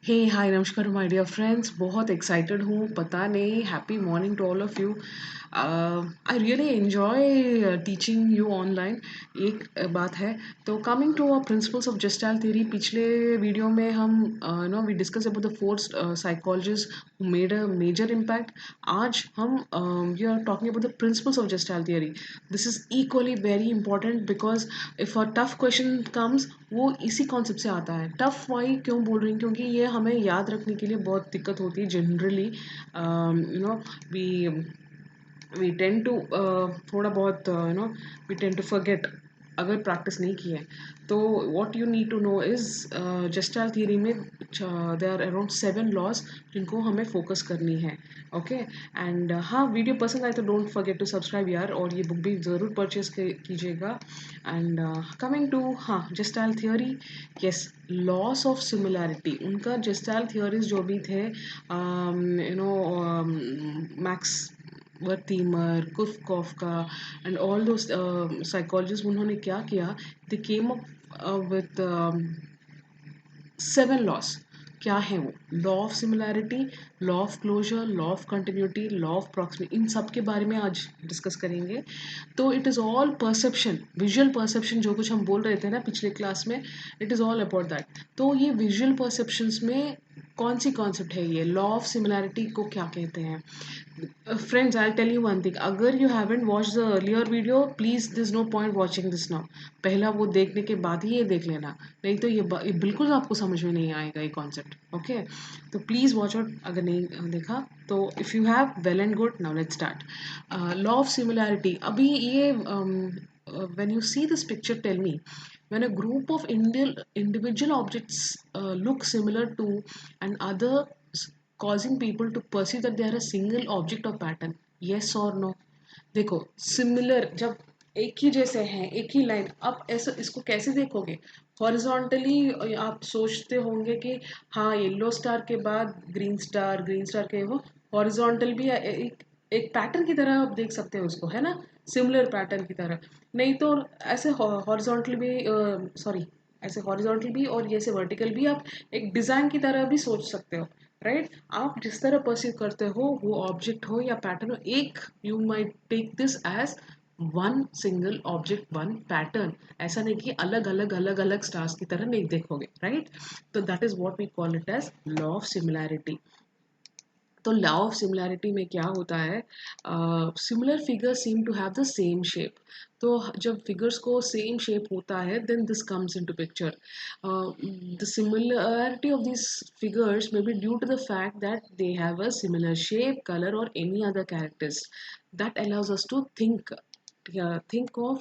हे hi नमस्कार my dear friends, बहुत excited हूँ। पता नहीं, happy morning to all of you. I really enjoy teaching you online. एक बात है, तो coming to principles of gestalt theory, पिछले वीडियो में हम we discuss about the four psychologist who made a major impact. आज हम we are talking about the principles of gestalt theory. This is equally very important because if a tough question comes, वो इसी concept से आता है। Tough Y क्यों बोल रही हूँ, क्योंकि ये हमें याद रखने के लिए बहुत दिक्कत होती है generally. We we tend to थोड़ा बहुत वी टेंड टू फॉरगेट अगर प्रैक्टिस नहीं की है। तो what you need to know is gestalt theory में देर आर अराउंड 7 लॉज जिनको हमें फोकस करनी है। ओके एंड हाँ, वीडियो पसंद आए तो डोंट फॉरगेट टू सब्सक्राइब यार, और ये बुक भी ज़रूर परचेज कीजिएगा। एंड कमिंग टू हाँ gestalt theory, yes, laws of similarity. उनका जेस्टाइल थ्योरीज जो भी थे, Max Wertheimer, Koffka and all दो साइकोलॉजिस्ट, उन्होंने क्या किया, they came up with 7 laws. क्या है वो? Law of similarity, law of closure, law of continuity, law of proximity, इन सब के बारे में आज डिस्कस करेंगे। तो it is all perception, visual perception, जो कुछ हम बोल रहे थे ना पिछले क्लास में, it is all about that. तो ये विजुअल परसेप्शंस में कौन सी कॉन्सेप्ट है? ये लॉ ऑफ सिमिलैरिटी को क्या कहते हैं? Friends, I tell you one thing, अगर you haven't watch the earlier video, please this no point watching this now. पहला वो देखने के बाद ही ये देख लेना, नहीं तो ये बिल्कुल आपको समझ में नहीं आएगा ये कॉन्सेप्ट। ओके, तो प्लीज़ वॉच आउट अगर नहीं देखा तो। If you have, well and good. Now let's start. Law of similarity, अभी ये when you see this picture, tell me, when a group of individual objects look similar to and others, causing people to perceive that they are a single object or pattern, yes or no? देखो, similar जब एक ही जैसे हैं, एक ही line, आप ऐसा इसको कैसे देखोगे? हॉरिजॉन्टली आप सोचते होंगे कि हाँ, येलो स्टार के बाद ग्रीन स्टार, ग्रीन स्टार के वो हॉरिजॉन्टल भी एक पैटर्न की तरह आप देख सकते हो उसको, है ना? सिमिलर पैटर्न की तरह। नहीं तो ऐसे हॉरिजॉन्टल भी, सॉरी, ऐसे हॉरिजॉन्टल भी और ये से वर्टिकल भी आप एक डिज़ाइन की तरह भी सोच सकते हो, राइट? आप जिस तरह परसीव करते हो, वो ऑब्जेक्ट हो या पैटर्न हो, एक you might take this as one single object, one pattern. ऐसा नहीं कि अलग अलग अलग अलग स्टार्स की तरह नहीं देखोगे, राइट? तो that is what we call it as law of similarity. तो लॉ ऑफ सिमिलैरिटी में क्या होता है? Similar figures seem to have the same shape. तो जब फिगर्स को सेम शेप होता है, then this comes into picture. The similarity of this figures may be due to the fact that they have a similar shape, color, or any other characters that allows us to think of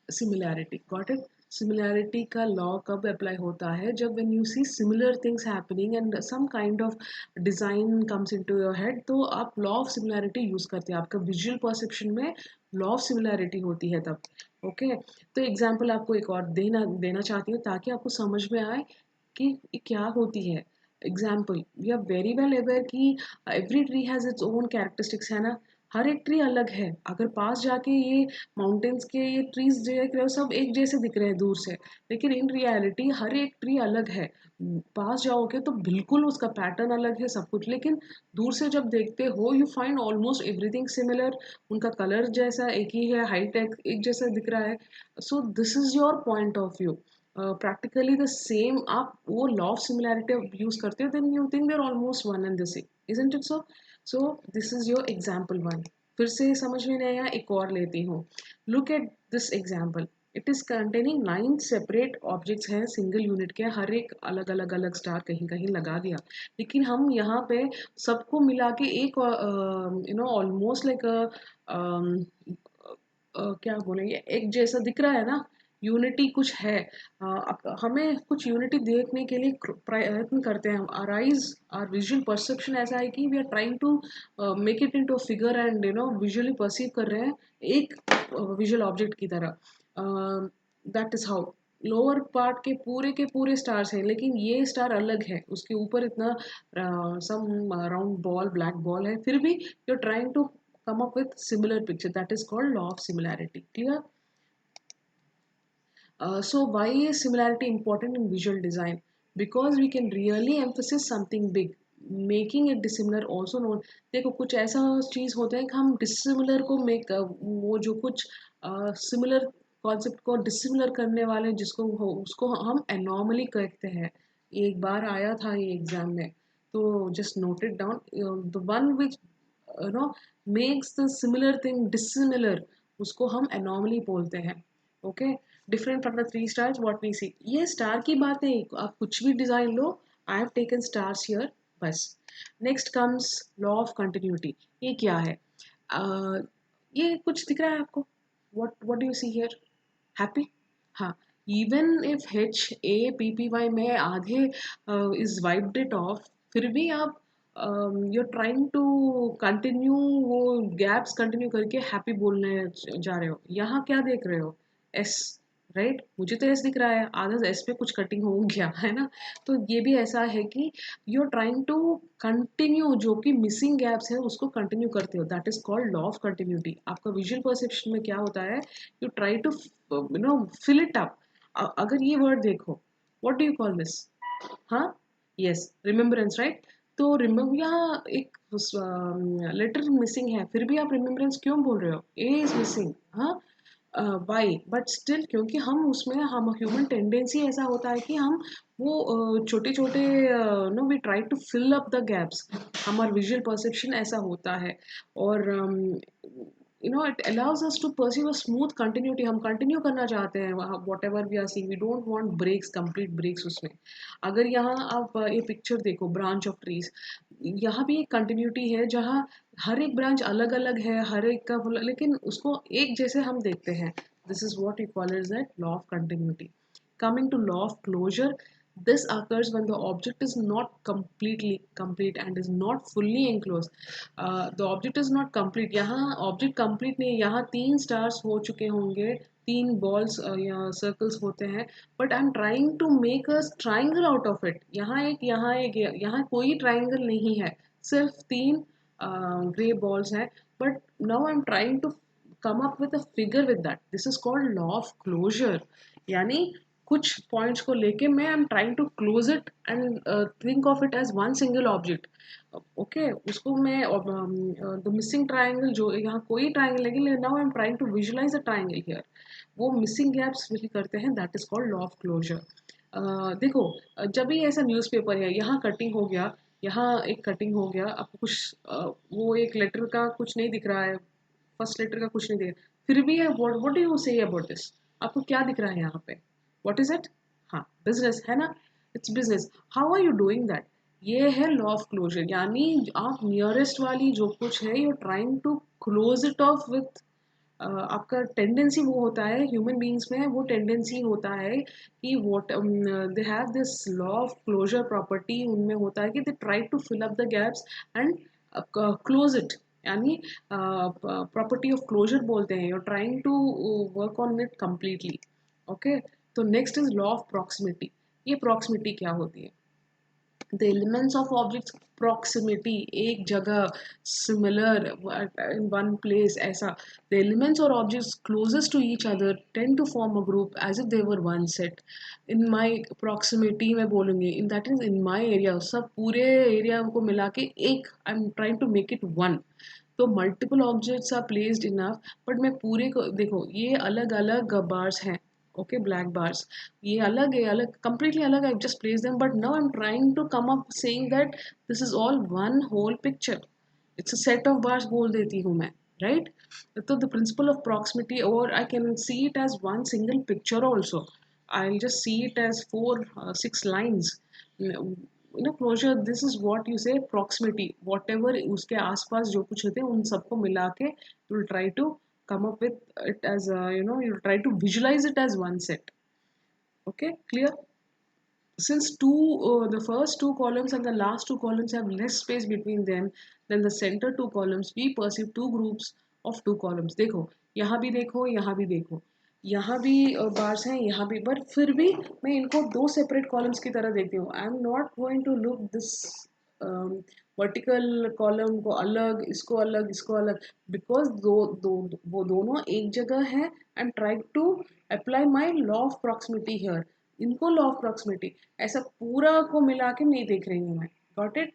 similarity. Got it? Similarity का law कब apply होता है? जब when you see similar things happening and some kind of design comes into your head, तो आप law of similarity use करते हैं। आपका विजुअल परसेप्शन में लॉ ऑफ सिमिलैरिटी होती है तब। ओके, तो एग्जांपल आपको एक और देना देना चाहती हूँ ताकि आपको समझ में आए कि ये क्या होती है। Example, we are very well aware कि every tree has its own characteristics, है ना? हर एक ट्री अलग है। अगर पास जाके ये माउंटेन्स के ये ट्रीज देख रहे हो, सब एक जैसे दिख रहे हैं दूर से, लेकिन इन रियलिटी हर एक ट्री अलग है। पास जाओगे तो बिल्कुल उसका पैटर्न अलग है, सब कुछ, लेकिन दूर से जब देखते हो, you find almost everything similar. उनका कलर जैसा एक ही है, हाइट एक जैसा दिख रहा है। So this is your point of view. Practically the same आप वो लॉ ऑफ सिमिलैरिटी यूज करते हो, then you think there almost one and the same, isn't it so? So this is your example one. फिर से समझ में नहीं आया, एक और लेती हूँ। Look at this example. It is containing 9 separate objects हैं, सिंगल यूनिट के, हर एक अलग अलग अलग स्टार कहीं कहीं लगा दिया। लेकिन हम यहाँ पे सबको मिला के एक ऑलमोस्ट लाइक क्या बोलेंगे, एक जैसा दिख रहा है ना? यूनिटी कुछ है। हमें कुछ यूनिटी देखने के लिए प्रयत्न करते हैं हम। Our eyes, our visual perception ऐसा है कि we are trying to make it into figure and visually perceive कर रहे हैं एक विजुअल ऑब्जेक्ट की तरह। That is how lower part के पूरे स्टार्स हैं, लेकिन ये स्टार अलग है। उसके ऊपर इतना some round ball, black ball है, फिर भी you are trying to come up with similar picture. That is called law of similarity. Clear? So why is similarity important in visual design? because we can really emphasize something big, making it dissimilar also known. देखो कुछ ऐसा चीज होता है कि हम dissimilar को make वो जो कुछ similar कॉन्सेप्ट को डिसिमिलर करने वाले जिसको उसको हम एनॉमली कहते हैं। एक बार आया था ये एग्जाम में, तो just note it down, the one which no makes the similar thing dissimilar, उसको हम एनॉमली बोलते हैं। Okay, different from the three stars what we see. ये स्टार की बात है, आप कुछ भी डिजाइन लो, I have taken stars here बस। Next comes law of continuity. ये क्या है? ये कुछ दिख रहा है आपको? What do you see here? Happy? हाँ। इवन इफ HAPPY में आधे इज वाइप्ड इट ऑफ, फिर भी आप you are trying to continue, वो गैप्स कंटिन्यू करके हैप्पी बोलने जा रहे हो। यहाँ क्या देख रहे हो? S, right? मुझे तो एस दिख रहा है, आधा एस पे कुछ कटिंग हो गया है ना। तो ये भी ऐसा है कि you are trying to continue, जो कि मिसिंग गैप्स है उसको कंटिन्यू करते हो, that is called law of continuity. आपका विजुअल परसेप्शन में क्या होता है? You try to fill it up। अगर ये वर्ड देखो, what do you call this? हाँ, यस, रिमेम्बरेंस, राइट? तो रिमेम्बर, यहाँ एक लेटर मिसिंग है, फिर भी आप रिमेम्बरेंस क्यों बोल रहे हो? ए इज मिसिंग, हाँ, वाई, बट स्टिल क्योंकि हम उसमें, हम ह्यूमन टेंडेंसी ऐसा होता है कि हम वो छोटे छोटे no we try to fill up the gaps. हमारा विजुअल परसेप्शन ऐसा होता है। और it allows us to perceive a smooth continuity। हम कंटिन्यू करना चाहते हैं whatever we are seeing, we don't want breaks, complete breaks उसमें। अगर यहाँ आप ये पिक्चर देखो, ब्रांच ऑफ ट्रीज, यहाँ भी एक कंटिन्यूटी है जहाँ हर एक ब्रांच अलग अलग है, हर एक का लेकिन उसको एक जैसे हम देखते हैं। This is what we call is that law of continuity. Coming to law of closure, this occurs when the object is not completely complete and is not fully enclosed। the object is not complete, यहाँ object complete नहीं है, यहाँ 3 stars हो चुके होंगे, 3 balls या circles होते हैं, but I'm trying to make a triangle out of it। यहाँ एक यहाँ कोई triangle नहीं है, सिर्फ 3 grey balls हैं, but now I'm trying to come up with a figure with that। This is called law of closure। यानी कुछ पॉइंट्स को लेके मैं I am trying to close it and think of it as one single object. Okay, उसको मैं the missing triangle, जो यहाँ कोई ट्राइंगल लेकिन now I am trying to visualize a triangle here, वो मिसिंग गैप्स फिल करते हैं, that is called law of closure. देखो, जब भी ऐसा न्यूज़पेपर है, यहाँ कटिंग हो गया, यहाँ एक कटिंग हो गया, आपको कुछ वो एक लेटर का कुछ नहीं दिख रहा है, फर्स्ट लेटर का कुछ नहीं दिख रहा, फिर भी है, what do you say about this? आपको क्या दिख रहा है यहाँ पे? What is it? हाँ, बिजनेस है ना, it's business. How are you doing that? ये है लॉ ऑफ क्लोजर। यानी आप नियरेस्ट वाली जो कुछ है, you trying to close it off with, आपका टेंडेंसी वो होता है, ह्यूमन बीइंग्स में वो टेंडेंसी होता है कि what they have this law of closure property, उनमें होता है कि they try to fill up the gaps and close it. यानी प्रॉपर्टी ऑफ क्लोजर बोलते हैं, you trying to work on it completely. Okay, तो next is law of proximity. ये proximity क्या होती है? the elements of objects proximity, एक जगह, similar in one place, ऐसा, the elements or objects closest to each other tend to form a group as if they were one set। in my proximity मैं बोलूँगी, in that is in my area, सब पूरे area को मिला के एक, I'm trying to make it one। तो multiple objects are placed enough, but मैं पूरे को देखो, ये अलग अलग बार्स हैं, ओके, ब्लैक बार्स, ये अलग है, अलग, completely अलग, I just place them, but now I'm trying to come up saying that this is all one whole picture। it's a set of bars बोल देती हूँ मैं, right? तो the principle of proximity, or I can see it as one single picture also। I'll just see it as 4 6 lines। Closure, this is what you say proximity, whatever उसके आसपास जो कुछ होते हैं उन सबको मिला के you will try to come up with it as you'll try to visualize it as one set। Okay, clear? Since the first two columns and the last two columns have less space between them than the center two columns, we perceive two groups of two columns। देखो, यहाँ भी देखो, यहाँ भी देखो, यहाँ भी bars हैं, यहाँ भी, बट फिर भी मैं इनको दो सेपरेट कॉलम्स की तरह देखती हूँ। I am not going to look this vertical column को अलग, इसको अलग, इसको अलग, बिकॉज वो दोनों एक जगह है, and try to apply my law of proximity here. इनको लॉ ऑफ प्रॉक्सिमिटी, ऐसा पूरा को मिला के नहीं देख रही हूँ मैं। Got it?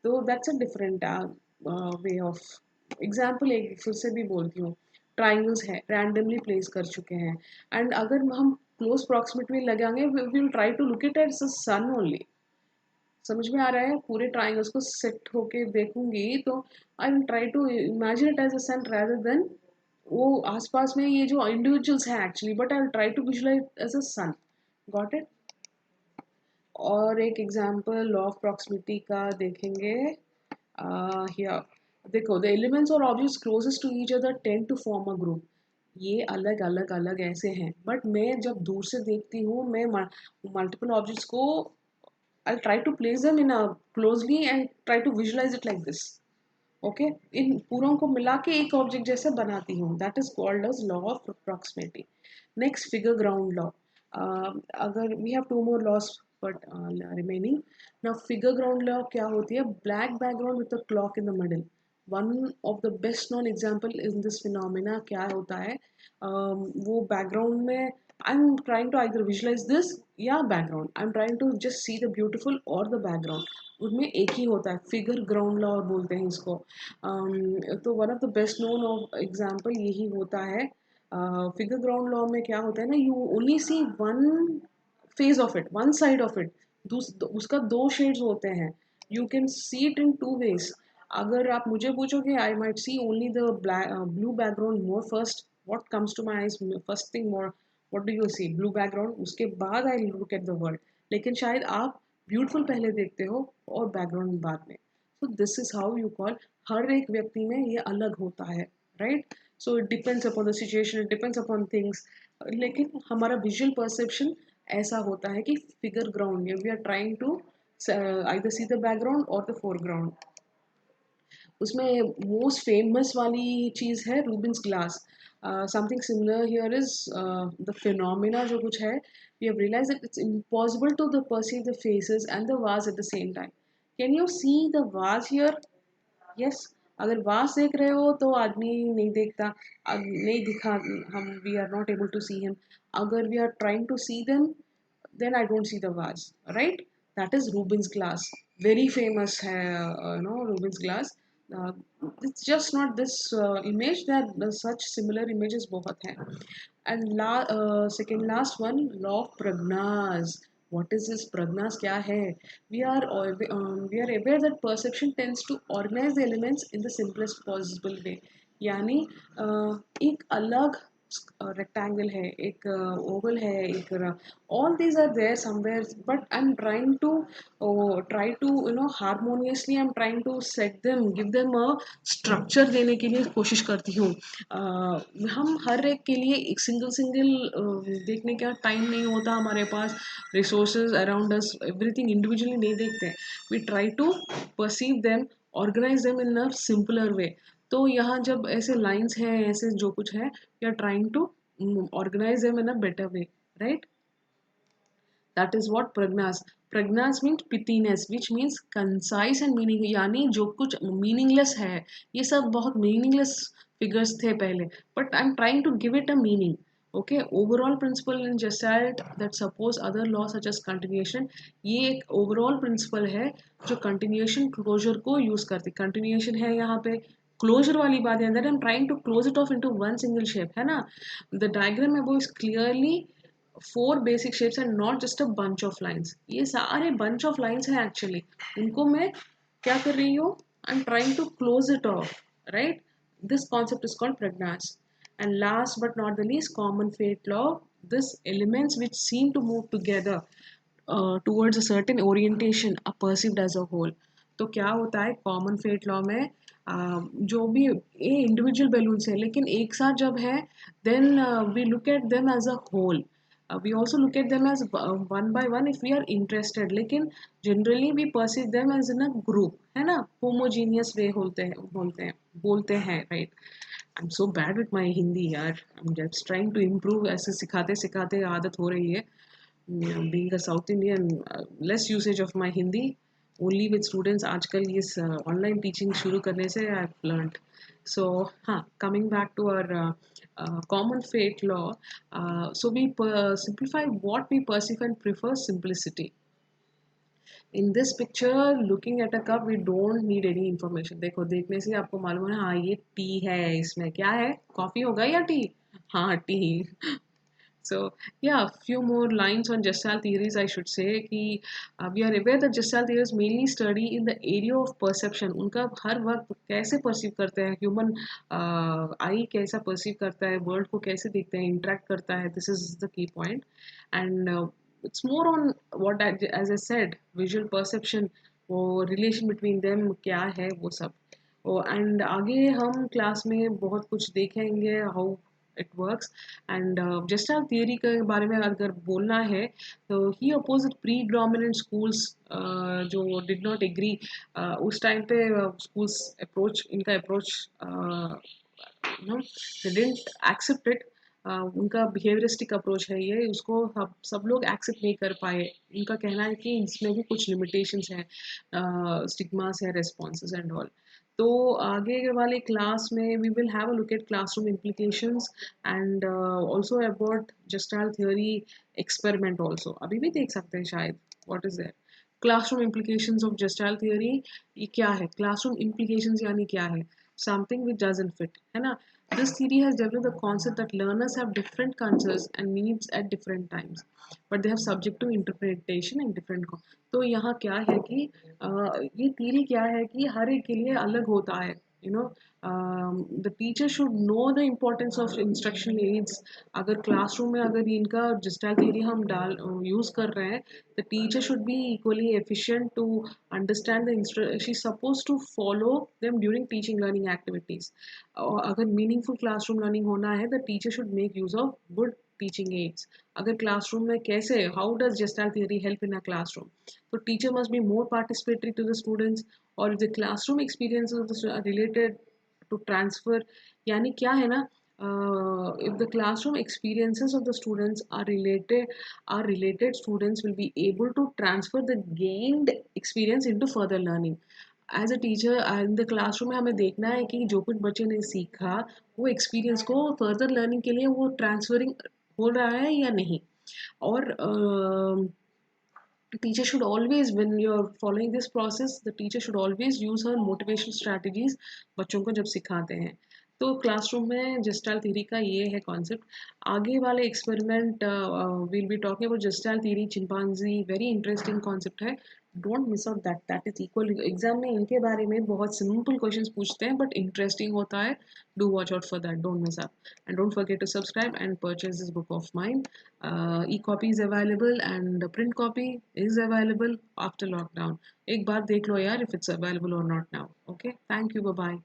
तो that's a different way of example. एक फिर से भी बोलती हूँ, ट्राइंगल्स है रैंडमली प्लेस कर चुके हैं, एंड अगर हम क्लोज प्रॉक्सिमिटी में लगाएंगे we will try to look it as the sun only. समझ में आ रहा है? पूरे ट्राइंगल्स को सेट होके देखूंगी तो I will try to imagine it as a sun rather then वो आसपास में ये जो इंडिविजुअल्स हैं actually, but I will try to visualise as a sun. Got it? और एक एग्जांपल लॉ ऑफ प्रॉक्सिमिटी का देखेंगे। हियर देखो, द एलिमेंट्स और objects closest to each other tend to form a group. ये अलग अलग अलग ऐसे हैं, बट मैं जब दूर से देखती हूँ मैं मल्टीपल ऑब्जेक्ट्स को I'll try to place them in a closely and try to visualize it like this. Okay, इन पूरों को मिला के एक ऑब्जेक्ट जैसे बनाती हूँ, that is called as law of proximity. Next, figure ground law. अगर we have two more laws but remaining. Now figure ground law क्या होती है? Black background with a clock in the middle. One of the best known example in this phenomena क्या होता है? वो background में I am trying to either visualise this या background, I am trying to just see the beautiful और the background. उनमें एक ही होता है, फिगर ग्राउंड लॉ बोलते हैं इसको। तो one of the best known of example यही होता है। फिगर ग्राउंड लॉ में क्या होता है ना, you only see one phase of it, one side of it. उसका दो शेड्स होते हैं, you can see it in two ways. अगर आप मुझे पूछोगे I might see only the blue background more first, what comes to my eyes first thing more, what do you see? Blue background, उसके बाद I look at the word. लेकिन शायद आप beautiful पहले देखते हो और बैकग्राउंड बाद में। So this is how you call, हर एक व्यक्ति में ये अलग होता है, right? So it depends upon the situation, it depends upon things. लेकिन हमारा विजुअल परसेप्शन ऐसा होता है कि फिगर ग्राउंड में we are trying to either see the background और द फोरग्राउंड। उसमें मोस्ट फेमस वाली चीज़ है Rubin's glass. Something similar here is the phenomena जो कुछ है, we have realise that it's impossible to the perceive the faces and the vase at the same time. Can you see the vase here? Yes. अगर vase देख रहे हो तो आदमी नहीं देखता, नहीं दिखा, हम we are not able to see him. अगर we are trying to see them then I don't see the vase, right? That is Rubens glass. Very famous hai, Rubens glass. Uh, it's just not this image, that such similar images बहुत हैं. And second last one, law of pragnas. What is this pragnas? क्या है? We are aware that perception tends to organize the elements in the simplest possible way. यानी एक अलग rectangle है, एक oval है, एक all these are there somewhere, but I am try to harmoniously I am trying to set them, give them a structure देने के लिए कोशिश करती हूँ। हम हर एक के लिए एक सिंगल सिंगल देखने का टाइम नहीं होता हमारे पास, resources around us everything individually नहीं देखते। We try to perceive them, organize them in a simpler way. तो यहाँ जब ऐसे लाइंस हैं, ऐसे जो कुछ है, we are trying to organize them in a better way, right? That is what pragnas. Pragnas means pithiness, which means concise and meaning, यानी जो कुछ meaningless है, ये सब बहुत meaningless figures थे पहले, but I'm trying to give it a meaning. Okay, overall principle in gestalt that suppose other laws such as continuation, ये एक overall principle है जो continuation closure को use करती। continuation है यहाँ पे, क्लोजर वाली बात है, that I'm trying to close it off into one single shape, है ना? The diagram above is clearly four basic shapes and not just a bunch of lines. ये सारे बंच ऑफ लाइन्स हैं एक्चुअली, उनको मैं क्या कर रही हूँ? I am trying to close it off, right? This concept is called pragnanz. And last but not the least, common fate law. This elements which seem to move together towards a certain orientation are perceived as a whole। तो क्या होता है common fate law में? जो भी ये individual balloons है लेकिन एक साथ जब है, then we look at them as a whole. We also look at them as one by one if we are interested, लेकिन generally we perceive them as in a group, है ना? homogeneous way बोलते हैं, right? I'm so bad with my Hindi यार, I'm just trying to improve, ऐसे सिखाते सिखाते आदत हो रही है। Being a South Indian, less usage of my Hindi, only with students। आजकल ये ऑनलाइन टीचिंग शुरू करने से I've learned। So coming back to our common fate law, so we simplify what we perceive and prefer simplicity. In this picture looking at a cup we don't need any information. देखो देखने से आपको मालूम है हाँ ये T है, इसमें क्या है, कॉफी होगा या टी. हाँ T. So yeah, few more lines on Gestalt theories I should say कि we are aware that Gestalt theories mainly study in the area of perception. उनका हर वक्त कैसे perceive करते हैं ह्यूमन आई, कैसा perceive करता है वर्ल्ड को, कैसे देखते हैं, इंटरेक्ट करता है. This is the key point. And it's more on what as I said, visual perception, वो relation between them क्या है वो सब. एंड आगे हम क्लास में बहुत कुछ देखेंगे how it works. And gestalt theory के बारे में अगर बोलना है तो ही अपोज प्री डोमिनेंट स्कूल्स जो डिड नॉट एग्री. उस टाइम पे स्कूल्स अप्रोच, इनका approach they didn't accept it. उनका बिहेवियरिस्टिक अप्रोच है ये, उसको सब लोग एक्सेप्ट नहीं कर पाए. उनका कहना है कि इसमें भी कुछ लिमिटेशंस हैं, स्टिग्मास है, रेस्पॉन्सेज एंड ऑल. तो आगे वाले क्लास में we will have a look at classroom implications and also about gestalt theory experiment also. अभी भी देख सकते हैं शायद. What is there classroom implications of gestalt theory. ये क्या है क्लासरूम इम्प्लीकेशंस, यानी क्या है, समथिंग विच डजंट फिट, है ना. This theory has developed the concept that learners have different concerns and needs at different times, but they have subject to interpretation and different. तो यहाँ क्या है कि ये theory क्या है कि हर एक के लिए अलग होता है. You know, the teacher should know the importance of instruction aids. अगर classroom में अगर इनका gestalt theory हम डाल use कर रहे हैं, the teacher should be equally efficient to understand the she's supposed to follow them during teaching learning activities. और अगर मीनिंगफुल क्लासरूम लर्निंग होना है the teacher should make use of good teaching aids. अगर classroom में कैसे, how does gestalt theory help in a classroom, तो teacher must be more participatory to the students. और the classroom experiences related to transfer, यानी क्या है ना, if the classroom experiences of the students are related, students will be able to transfer the gained experience into further learning. As a teacher in the classroom में हमें देखना है कि जो कुछ बच्चे ने सीखा वो एक्सपीरियंस को फर्दर लर्निंग के लिए वो ट्रांसफरिंग हो रहा है या नहीं. और teacher should always, when you're following this process, the teacher should always use her motivation strategies बच्चों को जब सिखाते हैं. तो क्लासरूम में जेस्टाल्ट थ्योरी का ये है कॉन्सेप्ट. आगे वाले experiment will be talking about gestalt theory, chimpanzee, very interesting concept है. Don't miss out that. That is equal. Exam में इनके बारे में बहुत सिंपल क्वेश्चंस पूछते हैं बट इंटरेस्टिंग होता है. Do watch out for that. Don't miss out and don't forget to subscribe and purchase this book of mine. E-copy is available and the print copy is available after lockdown. एक बार देख लो यार if it's available or not now. Okay, thank you, bye bye.